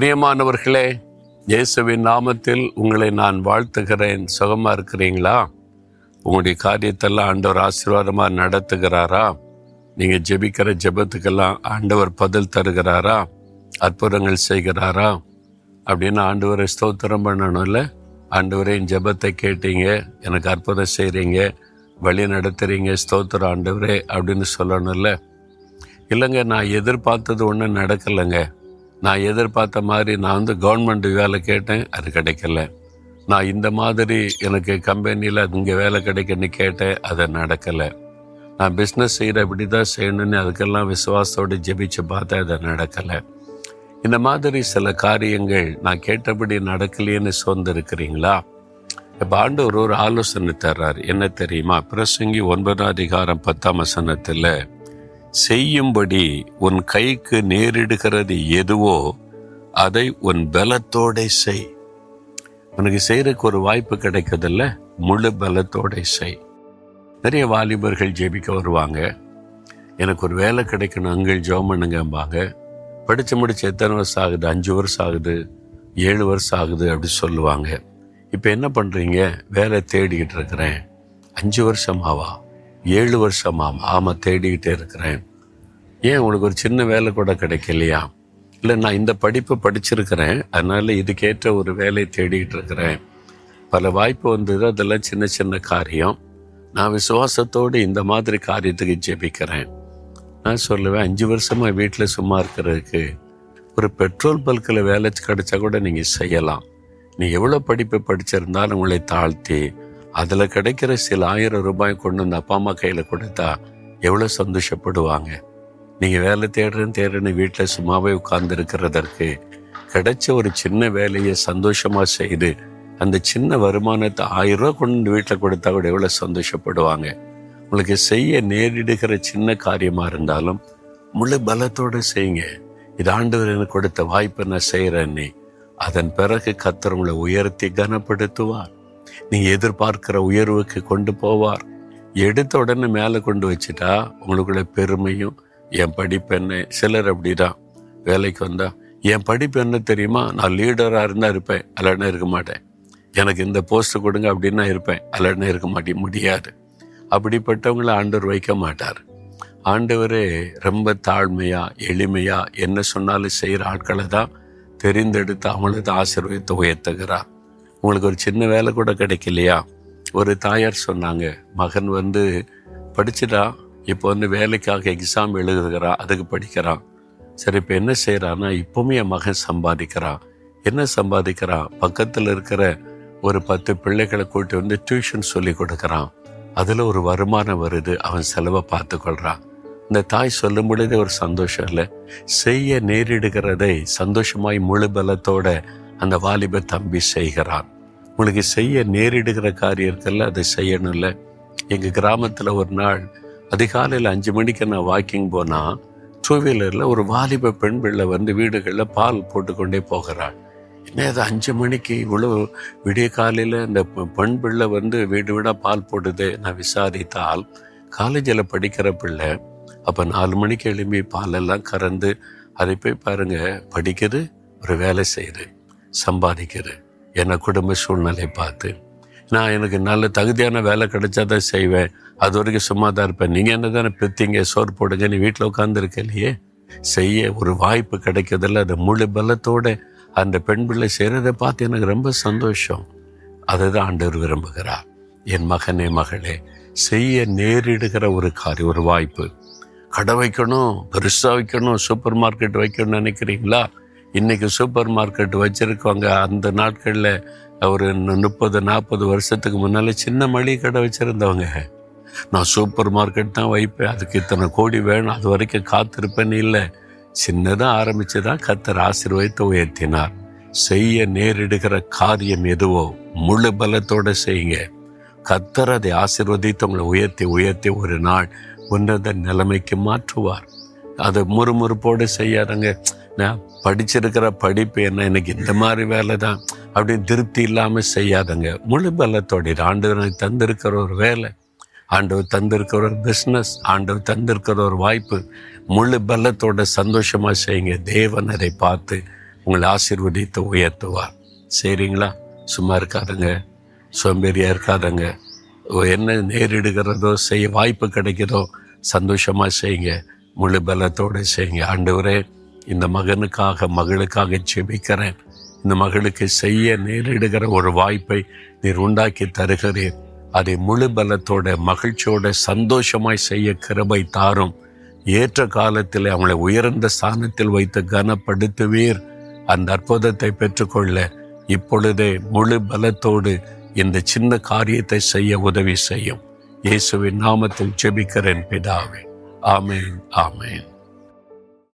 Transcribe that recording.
பிரியமானவர்களே, இயேசுவின் நாமத்தில் உங்களை நான் வாழ்த்துகிறேன். சுகமாக இருக்கிறீங்களா? உங்களுடைய காரியத்தெல்லாம் ஆண்டவர் ஆசீர்வாதமாக நடத்துகிறாரா? நீங்கள் ஜெபிக்கிற ஜெபத்துக்கெல்லாம் ஆண்டவர் பதில் தருகிறாரா? அற்புதங்கள் செய்கிறாரா? அப்படின்னு ஆண்டவரை ஸ்தோத்திரம் பண்ணணும்ல. ஆண்டவரே, என் ஜெபத்தை கேட்டீங்க, எனக்கு அற்புதம் செய்கிறீங்க, வழி நடத்துகிறீங்க, ஸ்தோத்திரம் ஆண்டவரே அப்படின்னு சொல்லணும்ல. இல்லைங்க, நான் எதிர்பார்த்தது ஒன்றும் நடக்கலைங்க. நான் எதிர்பார்த்த மாதிரி நான் கவர்மெண்ட் வேலை கேட்டேன், அது கிடைக்கல. நான் இந்த மாதிரி எனக்கு கம்பெனியில் இங்கே வேலை கிடைக்குன்னு கேட்டேன், அது நடக்கலை. நான் பிஸ்னஸ் செய்கிற இப்படி தான் செய்யணுன்னு அதுக்கெல்லாம் விசுவாசத்தோடு ஜெபிச்சு பார்த்தேன், அது நடக்கலை. இந்த மாதிரி சில காரியங்கள் நான் கேட்டபடி நடக்கலையேன்னு சோர்ந்திருக்கிறீங்களா? இப்போ ஆண்டவர் ஒரு ஆலோசனை தர்றார். என்ன தெரியுமா? பிரசங்கி 9:10 செய்யும்படி உன் கைக்கு நேரிடுகிறது எதுவோ அதை உன் பலத்தோட செய். உனக்கு செய்யறதுக்கு ஒரு வாய்ப்பு கிடைக்குதில்ல, முழு பலத்தோட செய். நிறைய வாலிபர்கள் ஜெபிக்க வருவாங்க, எனக்கு ஒரு வேலை கிடைக்கணும் அங்கிள் ஜெபம் பண்ணுங்கம்பாங்க. படித்து முடிச்சு எத்தனை வருஷம் ஆகுது? 5 வருஷம் ஆகுது, 7 வருஷம் ஆகுது அப்படி சொல்லுவாங்க. இப்போ என்ன பண்ணுறீங்க? வேலை தேடிக்கிட்டு இருக்கிறேன். 5 வருஷமாவா? 7 வருஷமாமா? ஆமாம், தேடிக்கிட்டே இருக்கிறேன். ஏன் உங்களுக்கு ஒரு சின்ன வேலை கூட கிடைக்கலையா? இல்லை, நான் இந்த படிப்பை படிச்சிருக்கிறேன், அதனால இதுக்கேற்ற ஒரு வேலை தேடிக்கிட்டு இருக்கிறேன். பல வாய்ப்பு வந்தது, அதெல்லாம் சின்ன சின்ன காரியம். நான் விசுவாசத்தோடு இந்த மாதிரி காரியத்துக்கு ஜெபிக்கிறேன். நான் சொல்லுவேன், 5 வருஷமாக வீட்டில் சும்மா இருக்கிறதுக்கு ஒரு பெட்ரோல் பல்கில் வேலை கிடைச்சா கூட நீங்கள் செய்யலாம். நீ எவ்வளோ படிப்பை படிச்சிருந்தாலும் உங்களை தாழ்த்தி அதில் கிடைக்கிற சில 1000 ரூபாய் கொண்டு வந்து அப்பா அம்மா கையில் கொடுத்தா எவ்வளோ சந்தோஷப்படுவாங்க. நீங்கள் வேலை தேடுறேன்னு வீட்டில் சும்மாவே உட்கார்ந்து இருக்கிறதற்கு கிடைச்ச ஒரு சின்ன வேலையை சந்தோஷமாக செய்து அந்த சின்ன வருமானத்தை 1000 ரூபா கொண்டு வீட்டில் கொடுத்தா கூட எவ்வளோ சந்தோஷப்படுவாங்க. உங்களுக்கு செய்ய நேரிடுகிற சின்ன காரியமாக இருந்தாலும் முழு பலத்தோடு செய்யுங்க. இது ஆண்டவர் எனக்கு கொடுத்த வாய்ப்பை நான் செய்கிறேன்னு. அதன் பிறகு கர்த்தர் உங்களை உயர்த்தி கனப்படுத்துவார். நீங்கள் எதிர்பார்க்கிற உயர்வுக்கு கொண்டு போவார். எடுத்த உடனே மேலே கொண்டு வச்சுட்டா உங்களுக்குள்ள பெருமையும், என் படிப்பு என்ன, சிலர் அப்படிதான் வேலைக்கு வந்தா என் படிப்பு என்ன தெரியுமா, நான் லீடராக இருந்தால் இருப்பேன், அல்லனா இருக்க மாட்டேன். எனக்கு இந்த போஸ்ட் கொடுங்க அப்படின்னா இருப்பேன், அல்லனா இருக்க முடியாது. அப்படிப்பட்டவங்களை ஆண்டவர் வைக்க மாட்டார். ஆண்டவரே ரொம்ப தாழ்மையாக எளிமையாக என்ன சொன்னாலும் செய்கிற ஆட்களை தான் தெரிந்தெடுத்து அவங்கள தான் ஆசீர்வதித்து உயர்த்துகிறார். உங்களுக்கு ஒரு சின்ன வேலை கூட கிடைக்கலையா? ஒரு தாயார் சொன்னாங்க, மகன் படிச்சுட்டா, இப்போ வேலைக்காக எக்ஸாம் எழுதுகிறான், அதுக்கு படிக்கிறான். சரி, இப்போ என்ன செய்கிறான்னா, இப்போவுமே என் மகன் சம்பாதிக்கிறான். என்ன சம்பாதிக்கிறான்? பக்கத்தில் இருக்கிற ஒரு 10 பிள்ளைகளை கூட்டி டியூஷன் சொல்லி கொடுக்குறான். அதில் ஒரு வருமானம் வருது, அவன் செலவை பார்த்துக்கொள்கிறான். இந்த தாய் சொல்லும் பொழுதே ஒரு சந்தோஷம் இல்லை? செய்ய நேரிடுகிறதை சந்தோஷமாய் முழு பலத்தோட அந்த வாலிப தம்பி செய்கிறான். உங்களுக்கு செய்ய நேரிடுகிற காரியம் இருக்குல்ல, அதை செய்யணும்ல. எங்கள் கிராமத்தில் ஒரு நாள் அதிகாலையில் 5 மணிக்கு நான் வாக்கிங் போனால் 2 வீலரில் ஒரு வாலிப பெண் பிள்ளை வீடுகளில் பால் போட்டுக்கொண்டே போகிறாள். என்ன அது 5 மணிக்கு இவ்வளோ விடிய காலையில் இந்த பெண் பிள்ளை வீடு வீடாக பால் போடுது? நான் விசாரித்தால் காலேஜில் படிக்கிற பிள்ளை. அப்போ 4 மணிக்கு எழும்பி பாலெல்லாம் கறந்து அதை போய் பாருங்க, படிக்குது, ஒரு வேலை செய்யுது, சம்பாதிக்குது. என்னை குடும்ப சூழ்நிலை பார்த்து நான் எனக்கு நல்ல தகுதியான வேலை கிடைச்சா தான் செய்வேன், அது வரைக்கும் சும்மா தான் இருப்பேன். நீங்கள் என்ன தானே பெற்றீங்க, சோறு போடுங்க, நீ வீட்டில் உட்காந்துருக்க இல்லையே. செய்ய ஒரு வாய்ப்பு கிடைக்கிறதில்ல, அது முழு பலத்தோடு அந்த பெண் பிள்ளை செய்கிறதை பார்த்து எனக்கு ரொம்ப சந்தோஷம். அதை தான் ஆண்டவர் விரும்புகிறார். என் மகனே மகளே, செய்ய நேரிடுகிற ஒரு காரியம், ஒரு வாய்ப்பு. கடை வைக்கணும், பெருசாக வைக்கணும், சூப்பர் மார்க்கெட் வைக்கணும்னு நினைக்கிறீங்களா? இன்றைக்கி சூப்பர் மார்க்கெட் வச்சுருக்கவங்க அந்த நாட்களில் ஒரு 30-40 வருஷத்துக்கு முன்னால் சின்ன மளிகை கடை வச்சுருந்தவங்க. நான் சூப்பர் மார்க்கெட் தான் வைப்பேன், அதுக்கு இத்தனை கோடி வேணும், அது வரைக்கும் காத்திருப்பேன்னு இல்லை. சின்னதாக ஆரம்பித்து தான் கர்த்தர் ஆசீர்வதித்து உயர்த்தினார். செய்ய நேரிடுகிற காரியம் எதுவோ முழு பலத்தோடு செய்யுங்க. கர்த்தர் அதை ஆசீர்வதித்து உங்களை உயர்த்தி உயர்த்தி ஒரு நாள் உன்னத நிலைமைக்கு மாற்றுவார். அதை முறுமுறுப்போடு செய்யாதங்க. நான் படிச்சிருக்கிற படிப்பு என்ன, எனக்கு இந்த மாதிரி வேலை தான் அப்படின்னு திருப்தி இல்லாமல் செய்யாதங்க. முழு பலத்தோட ஆண்டவர் தந்திருக்கிற ஒரு வேலை, ஆண்டவர் தந்திருக்கிற ஒரு பிஸ்னஸ், ஆண்டவர் தந்திருக்கிற ஒரு வாய்ப்பு, முழு பலத்தோட சந்தோஷமாக செய்யுங்க. தேவன் அதை பார்த்து உங்களை ஆசீர்வதித்து உயர்த்துவார். சரிங்களா? சும்மா இருக்காதுங்க, சோம்பேறியா இருக்காதுங்க. என்ன நேரிடுகிறதோ செய்ய வாய்ப்பு கிடைக்கிறதோ சந்தோஷமா செய்யுங்க, முழு பலத்தோடு செய்யுங்க. ஆண்டவரே, இந்த மகனுக்காக மகளுக்காக ஜெபிக்கிறேன். இந்த மகளுக்கு செய்ய நேரிடுகிற ஒரு வாய்ப்பை நீர் உண்டாக்கி தருகிறீர். அதை முழு பலத்தோட மகிழ்ச்சியோட சந்தோஷமாய் செய்ய கிருபை தாரும். ஏற்ற காலத்தில் அவங்களை உயர்ந்த ஸ்தானத்தில் வைத்து கனப்படுத்துவீர். அந்த அற்புதத்தை பெற்றுக்கொள்ள இப்பொழுதே முழு பலத்தோடு இந்த சின்ன காரியத்தை செய்ய உதவி செய்யும். இயேசுவின் நாமத்தில் ஜெபிக்கிறேன் பிதாவே. ஆமென், ஆமென்.